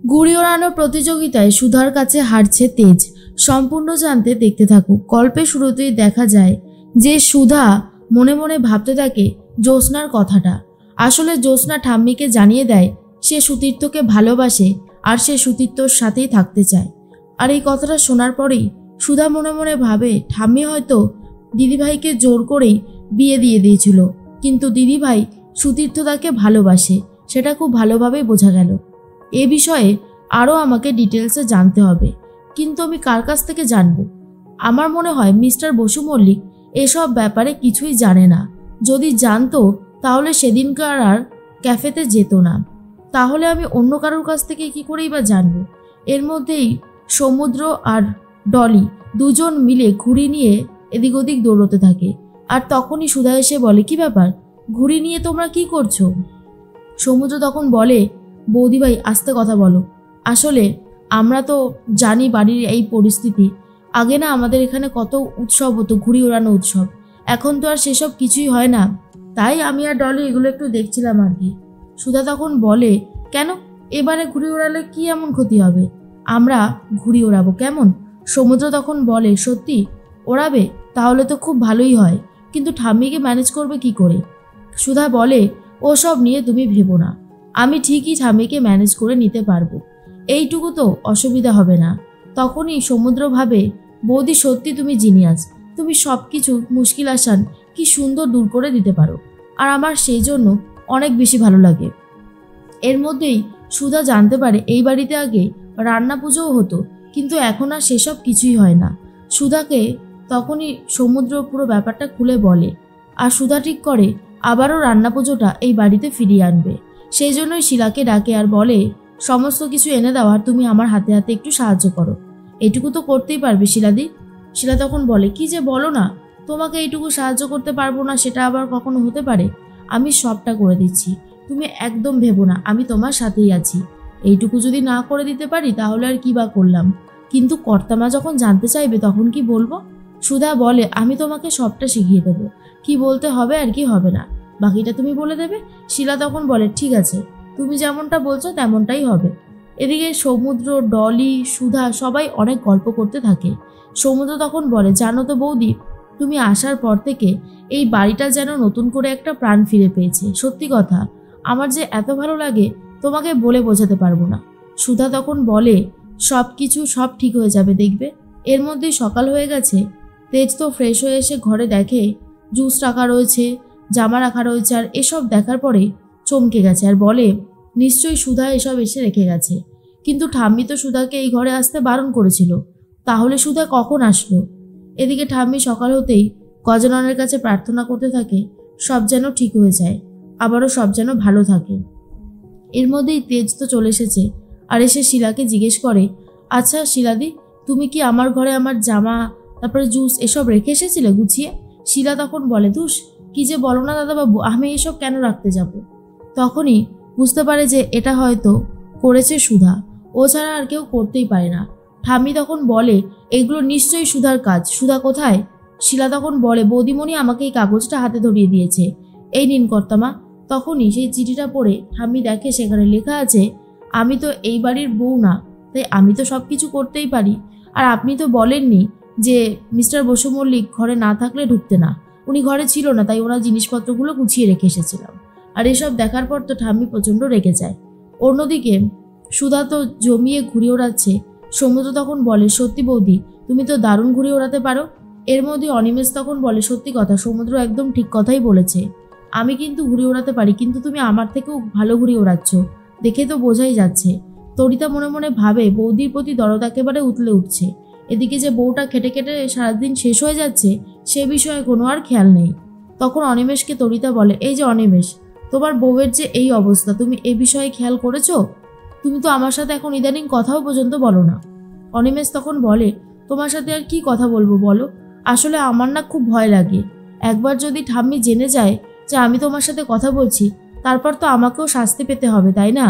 ঘুড়ি ওড়ানোর প্রতিযোগিতায় সুধার কাছে হারছে তেজ। সম্পূর্ণ জানতে দেখতে থাকুক। গল্পের শুরুতেই দেখা যায় যে সুধা মনে মনে ভাবতে থাকে জ্যোৎস্নার কথাটা। আসলে জ্যোৎস্না ঠাম্মিকে জানিয়ে দেয় সে সুতীর্থকে ভালোবাসে আর সে সুতীর্থর সাথেই থাকতে চায়। আর এই কথাটা শোনার পরেই সুধা মনে মনে ভাবে ঠাম্মি হয়তো দিদিভাইকে জোর করেই বিয়ে দিয়ে দিয়েছিল, কিন্তু দিদিভাই সুতীর্থ তাকে ভালোবাসে, সেটা খুব ভালোভাবেই বোঝা গেল। এ বিষয়ে আরও আমাকে ডিটেলসে জানতে হবে, কিন্তু আমি কার কাছ থেকে জানবো? আমার মনে হয় মিস্টার বসু মল্লিক এসব ব্যাপারে কিছুই জানে না। যদি জানতো তাহলে সেদিনকার আর ক্যাফেতে যেত না। তাহলে আমি অন্য কারোর কাছ থেকে কি করেই বা জানবো? এর মধ্যেই সমুদ্র আর ডলি দুজন মিলে ঘুড়ি নিয়ে এদিক ওদিক দৌড়তে থাকে। আর তখনই সুধা এসে বলে, কি ব্যাপার, ঘুড়ি নিয়ে তোমরা কি করছো? সমুদ্র তখন বলে, বৌদিভাই আস্তে কথা বলো। আসলে আমরা তো জানি বাড়ির এই পরিস্থিতি। আগে না আমাদের এখানে কত উৎসব হতো, ঘুড়ি ওড়ানো উৎসব। এখন তো আর সেসব কিছুই হয় না, তাই আমি আর ডলি এগুলো একটু দেখছিলাম আর কি। সুধা তখন বলে, কেন এবারে ঘুড়ি ওড়ালে কি এমন ক্ষতি হবে? আমরা ঘুড়ি ওড়াবো কেমন? সমুদ্র তখন বলে, সত্যি ওড়াবে? তাহলে তো খুব ভালোই হয়, কিন্তু ঠাম্মিকে ম্যানেজ করবে কি করে? সুধা বলে, ও সব নিয়ে তুমি ভেবো না, আমি ঠিকই ঠাম্মিকে ম্যানেজ করে নিতে পারবো, এইটুকু তো অসুবিধা হবে না। তখনই সমুদ্র ভাবে, বৌদি সত্যি তুমি জিনিয়াস, তুমি সব কিছু মুশকিল আসান কি সুন্দর দূর করে দিতে পারো, আর আমার সেই জন্য অনেক বেশি ভালো লাগে। এর মধ্যেই সুধা জানতে পারে এই বাড়িতে আগে রান্না পুজোও হতো, কিন্তু এখন আর সেসব কিছুই হয় না। সুধাকে তখনই সমুদ্র পুরো ব্যাপারটা খুলে বলে, আর সুধা ঠিক করে আবারও রান্না পুজোটা এই বাড়িতে ফিরিয়ে আনবে। সেই জন্যই শিলাকে ডাকে আর বলে, সমস্ত কিছু এনে দেওয়ার তুমি আমার হাতে হাতে একটু সাহায্য করো, এইটুকু তো করতেই পারবে শিলাদি। শিলা তখন বলে, কি যে বলো না, তোমাকে এইটুকু সাহায্য করতে পারবো না সেটা আবার কখনো হতে পারে? আমি সবটা করে দিচ্ছি, তুমি একদম ভেবো না, আমি তোমার সাথেই আছি। এইটুকু যদি না করে দিতে পারি তাহলে আর কি বা করলাম, কিন্তু কর্তামা যখন জানতে চাইবে তখন কি বলবো? সুধা বলে, আমি তোমাকে সবটা শিখিয়ে দেবো, কি বলতে হবে আর কি হবে না, বাকিটা তুমি বলে দেবে। শিলা তখন বলে, ঠিক আছে, তুমি যেমনটা বলছো তেমনটাই হবে। এদিকে সমুদ্র, ডলি, সুধা সবাই অনেক গল্প করতে থাকে। সমুদ্র তখন বলে, জানো তো বৌদি, তুমি আসার পর থেকে এই বাড়িটা যেন নতুন করে একটা প্রাণ ফিরে পেয়েছে। সত্যি কথা, আমার যে এত ভালো লাগে তোমাকে বলে বোঝাতে পারবো না। সুধা তখন বলে, সব কিছু সব ঠিক হয়ে যাবে দেখবে। এর মধ্যেই সকাল হয়ে গেছে। তেজ তো ফ্রেশ হয়ে এসে ঘরে দেখে জুস রাখা রয়েছে, জামা রাখা রয়েছে, আর এসব দেখার পরে চমকে গেছে আর বলে, নিশ্চয়ই সুধা এসব এসে রেখে গেছে, কিন্তু ঠাম্মি তো সুধাকে এই ঘরে আসতে বারণ করেছিল, তাহলে সুধা কখন আসলো? এদিকে ঠাম্মি সকাল হতেই গজাননের কাছে প্রার্থনা করতে থাকে সব যেন ঠিক হয়ে যায়, আবারও সব যেন ভালো থাকে। এর মধ্যেই তেজ তো চলে এসেছে আর এসে শিলাকে জিজ্ঞেস করে, আচ্ছা শিলাদি, তুমি কি আমার ঘরে আমার জামা তারপরে জুস এসব রেখে এসেছিলে গুছিয়ে? শিলা তখন বলে, ধুস, কি যে বলো না দাদাবাবু, আমি এসব কেন রাখতে যাব? তখনই বুঝতে পারে যে এটা হয়তো করেছে সুধা, ও ছাড়া আর কেউ করতেই পারে না। ঠাম্মি তখন বলে, এগুলো নিশ্চয়ই সুধার কাজ, সুধা কোথায়? শিলা তখন বলে, বৌদিমণি আমাকে এই কাগজটা হাতে ধরিয়ে দিয়েছে, এই নিন কর্তামা। তখনই সেই চিঠিটা পড়ে ঠাম্মি দেখে সেখানে লেখা আছে, আমি তো এই বাড়ির বউ না, তাই আমি তো সব কিছু করতেই পারি। আর আপনি তো বলেননি যে মিস্টার বসু মল্লিক ঘরে না থাকলে ঢুকতে না, উনি ঘরে ছিল না, তাই ওনার জিনিসপত্রগুলো গুছিয়ে রেখে এসেছিলাম। আর এসব দেখার পর তো ঠাম্মি প্রচণ্ড রেগে যায়। অন্যদিকে সুধা তো জমিয়ে ঘুড়ি ওড়াচ্ছে। সমুদ্র তখন বলে, সত্যি বৌদি, তুমি তো দারুণ ঘুড়ি ওড়াতে পারো। এর মধ্যে অনিমেষ তখন বলে, সত্যি কথা, সমুদ্র একদম ঠিক কথাই বলেছে, আমি কিন্তু ঘুড়ি ওড়াতে পারি, কিন্তু তুমি আমার থেকেও ভালো ঘুড়ি ওড়াচ্ছ, দেখে তো বোঝাই যাচ্ছে। তরিতা মনে মনে ভাবে, বৌদির প্রতি দরদ একেবারে উতলে উঠছে। এদিকে যে বউটা খেটে খেটে সারাদিন শেষ হয়ে যাচ্ছে সে বিষয়ে কোনো আর খেয়াল নেই। তখন অনিমেষকে তরিতা বলে, এই যে অনিমেষ, তোমার বউয়ের যে এই অবস্থা, তুমি এ বিষয়ে খেয়াল করেছো? তুমি তো আমার সাথে এখন ইদানিং কথাও পর্যন্ত বলো না। অনিমেষ তখন বলে, তোমার সাথে আর কি কথা বলবো বলো, আসলে আমার না খুব ভয় লাগে, একবার যদি ঠাম্মি জেনে যায় যে আমি তোমার সাথে কথা বলছি, তারপর তো আমাকেও শাস্তি পেতে হবে, তাই না?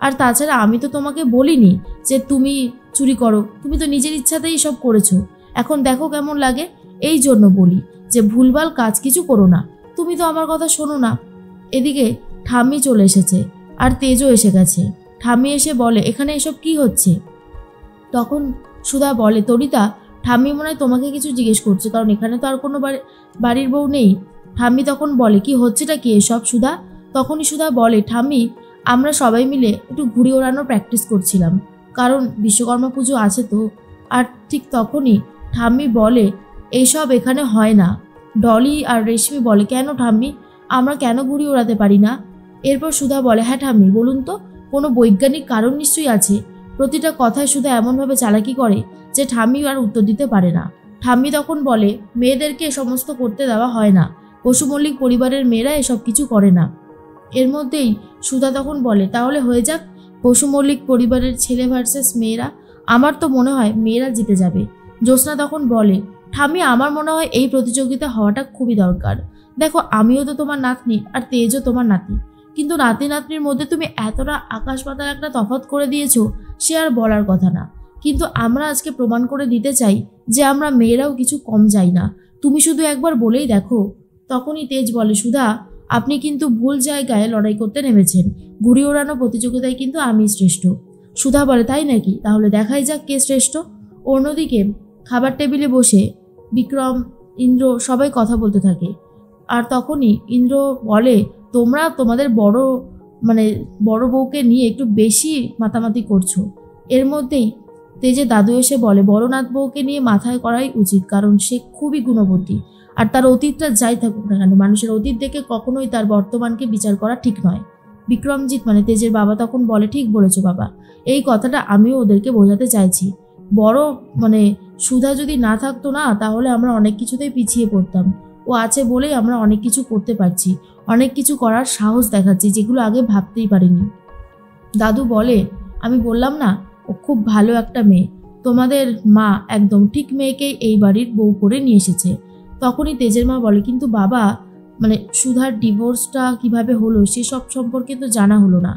আর তাছাড়া আমি তো তোমাকে বলিনি যে তুমি চুরি করো, তুমি তো নিজের ইচ্ছাতেই সব করেছো, এখন দেখো কেমন লাগে। এই জন্য বলি যে ভুলভাল কাজ কিছু করো না, তুমি তো আমার কথা শোনো না। এদিকে ঠাম্মি চলে এসেছে আর তেজও এসে গেছে। ঠাম্মি এসে বলে এখানে এসব কি হচ্ছে। তখন সুধা বলে তরিতা, ঠাম্মি মনে হয় তোমাকে কিছু জিজ্ঞেস করছে, কারণ এখানে তো আর কোনো বাড়ির বউ নেই। ঠাম্মি তখন বলে কি হচ্ছেটা কি এসব সুধা? তখনই সুধা বলে ঠাম্মি, আমরা সবাই মিলে একটু ঘুড়ি ওড়ানোর প্র্যাকটিস করছিলাম, কারণ বিশ্বকর্মা পুজো আছে তো। আর ঠিক তখনই ঠাম্মি বলে এইসব এখানে হয় না। ডলি আর রেশমি বলে কেন ঠাম্মি, আমরা কেন ঘুড়ি ওড়াতে পারি না? এরপর সুধা বলে হ্যাঁ ঠাম্মি বলুন তো, কোনো বৈজ্ঞানিক কারণ নিশ্চয়ই আছে। প্রতিটা কথায় সুধা এমনভাবে চালাকি করে যে ঠাম্মি আর উত্তর দিতে পারে না। ঠাম্মি তখন বলে মেয়েদেরকে সমস্ত করতে দেওয়া হয় না, পশু মল্লিক পরিবারের মেয়েরা এসব কিছু করে না। এর মধ্যেই সুধা তখন বলে তাহলে হয়ে যাক পশু মল্লিক পরিবারের ছেলে ভার্সেস মেয়েরা, আমার তো মনে হয় মেয়েরা জিতে যাবে। জ্যোৎস্না তখন বলে ঠাম্মি, আমার মনে হয় এই প্রতিযোগিতা হওয়াটা খুবই দরকার। দেখো আমিও তো তোমার নাতনি আর তেজও তোমার নাতি, কিন্তু নাতি নাতনির মধ্যে তুমি এতটা আকাশ পাতাল একটা তফাৎ করে দিয়েছো, সে আর বলার কথা না। কিন্তু আমরা আজকে প্রমাণ করে দিতে চাই যে আমরা মেয়েরাও কিছু কম যাই না, তুমি শুধু একবার বলেই দেখো। তখনই তেজ বলে সুধা, আপনি কিন্তু ভুল জায়গায় লড়াই করতে নেমেছেন, ঘুড়ি ওড়ানো প্রতিযোগিতায় কিন্তু আমি শ্রেষ্ঠ। সুধা বলে তাই নাকি, তাহলে দেখাই যাক কে শ্রেষ্ঠ। অন্যদিকে খাবার টেবিলে বসে বিক্রম, ইন্দ্র সবাই কথা বলতে থাকে। আর তখনই ইন্দ্র বলে তোমরা তোমাদের বড় বউকে নিয়ে একটু বেশি মাতামাতি করছো। এর মধ্যেই তেজে দাদু এসে বলে বড়নাথ বউকে নিয়ে মাথায় করাই উচিত, কারণ সে খুবই গুণবতী। আর তার অতীতটা যাই থাকুক না কেন, মানুষের অতীত দেখে কখনোই তার বর্তমানকে বিচার করা ঠিক নয়। বিক্রমজিৎ মানে তেজের বাবা তখন বলে ঠিক বলেছো বাবা, এই কথাটা আমিও ওদেরকে বোঝাতে চাইছি। বড় সুধা যদি না থাকতো না, তাহলে আমরা অনেক কিছুতেই পিছিয়ে পড়তাম। ও আছে বলেই আমরা অনেক কিছু করতে পারছি, অনেক কিছু করার সাহস দেখাচ্ছি যেগুলো আগে ভাবতেই পারিনি। দাদু বলে আমি বললাম না ও খুব ভালো একটা মেয়ে, তোমাদের মা একদম ঠিক মেয়েকেই এই বাড়ির বউ করে নিয়ে এসেছে। তখনই তেজের মা বলে কিন্তু বাবা সুধার ডিভোর্সটা কিভাবে হলো সেসব সম্পর্কে তো জানা হলো না।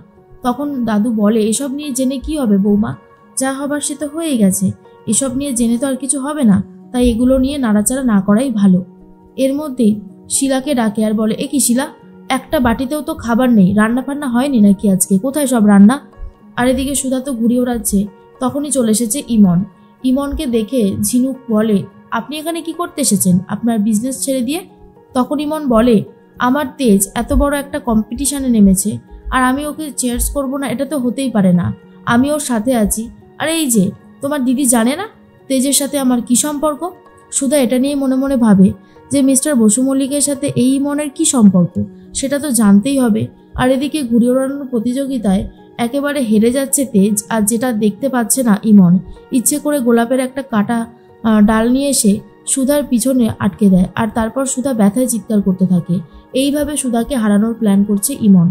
তখন দাদু বলে এসব নিয়ে জেনে কি হবে বৌমা, যা হবার সে তো হয়েই গেছে, এসব নিয়ে জেনে তো আর কিছু হবে না, তাই এগুলো নিয়ে নাড়াচাড়া না করাই ভালো। এর মধ্যেই শিলাকে ডাকে আর বলে এ কি শিলা, একটা বাটিতেও তো খাবার নেই, রান্না ফান্না হয়নি নাকি আজকে, কোথায় সব রান্না? আর এদিকে সুধা তো ঘুরে ওড়াচ্ছে। তখনই চলে এসেছে ইমন। ইমনকে দেখে ঝিনুক বলে আপনি এখানে কি করতে এসেছেন, আপনার বিজনেস ছেড়ে দিয়ে? তখন ইমন বলে আমার তেজ এত বড় একটা কম্পিটিশনে নেমেছে আর আমি ওকে চেয়ার্স করবো না, এটা তো হতেই পারে না। আমি ওর সাথে আছি। আর এই যে তোমার দিদি জানে না তেজের সাথে আমার কি সম্পর্ক? সুধা এটা নিয়ে মনে মনে ভাবে যে মিস্টার বসু মল্লিকের সাথে এই ইমনের কি সম্পর্ক, সেটা তো জানতেই হবে। আর এদিকে ঘুড়ি ওড়ানোর প্রতিযোগিতায় একেবারে হেরে যাচ্ছে তেজ, আর যেটা দেখতে পাচ্ছে না ইমন, ইচ্ছে করে গোলাপের একটা কাটা ডাল নিয়ে এসে সুধার পিছনে আটকে দেয়। আর তারপর সুধা ব্যথায় চিৎকার করতে থাকে। এইভাবে সুধাকে হারানোর প্ল্যান করছে ইমন।